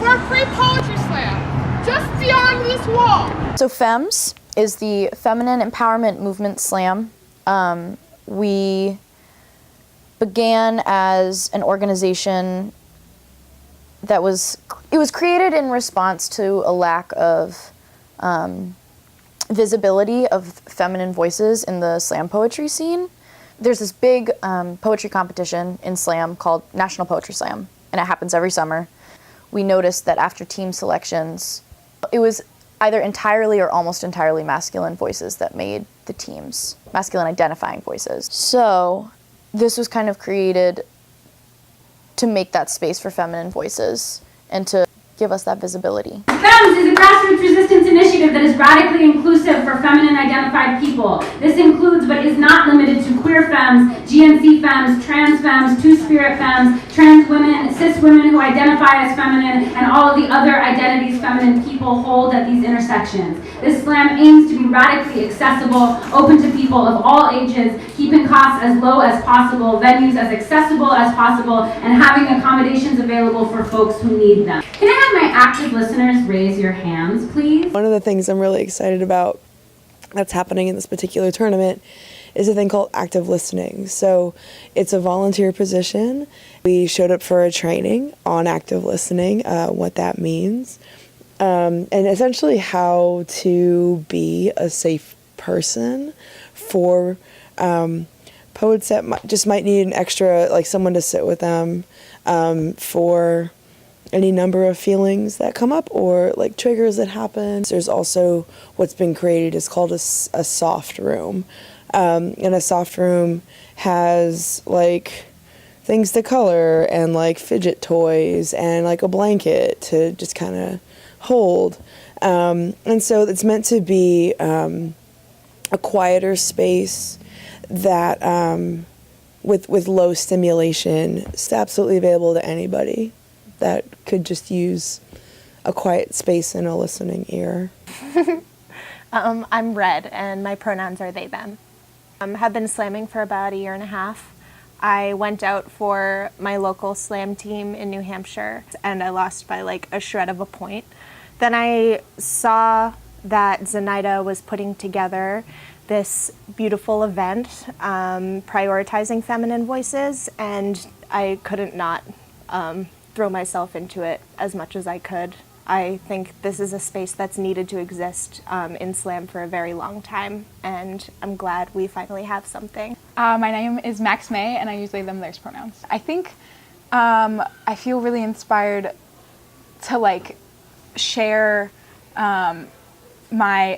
for a free poetry slam, just beyond this wall. So FEMS is the Feminine Empowerment Movement Slam. We began as an organization that was created in response to a lack of visibility of feminine voices in the slam poetry scene. There's this big poetry competition in slam called National Poetry Slam, and it happens every summer. We noticed that after team selections, it was either entirely or almost entirely masculine voices that made the teams, masculine identifying voices. So this was kind of created to make that space for feminine voices and to give us that visibility. FEMS is a grassroots resistance initiative that is radically inclusive for feminine identified people. This includes but is not limited to queer femmes, GNC femmes, trans femmes, two-spirit femmes, trans women, cis women who identify as feminine, and all of the other identities feminine people hold at these intersections. This slam aims to be radically accessible, open to people of all ages, keeping costs as low as possible, venues as accessible as possible, and having accommodations available for folks who need them. Can I have my active listeners raise your hands, please? One of the things I'm really excited about that's happening in this particular tournament is a thing called active listening. So it's a volunteer position. We showed up for a training on active listening, what that means, and essentially how to be a safe person for poets that just might need an extra, like someone to sit with them for any number of feelings that come up or like triggers that happen. There's also what's been created is called a soft room. And a soft room has like things to color and like fidget toys and like a blanket to just kind of hold. And so it's meant to be a quieter space that with low stimulation. It's absolutely available to anybody that could just use a quiet space and a listening ear. I'm Red, and my pronouns are they, them. Have been slamming for about a year and a half. I went out for my local slam team in New Hampshire, and I lost by like a shred of a point. Then I saw that Zenaida was putting together this beautiful event prioritizing feminine voices, and I couldn't not throw myself into it as much as I could. I think this is a space that's needed to exist in slam for a very long time, and I'm glad we finally have something. My name is Max May, and I use they, them, theirs pronouns. I think I feel really inspired to like share my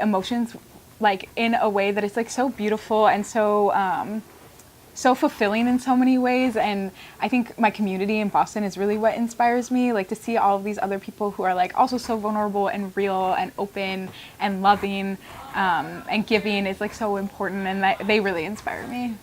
emotions like in a way that is like so beautiful and so so fulfilling in so many ways. And I think my community in Boston is really what inspires me, like to see all of these other people who are like also so vulnerable and real and open and loving and giving is like so important, and they really inspire me.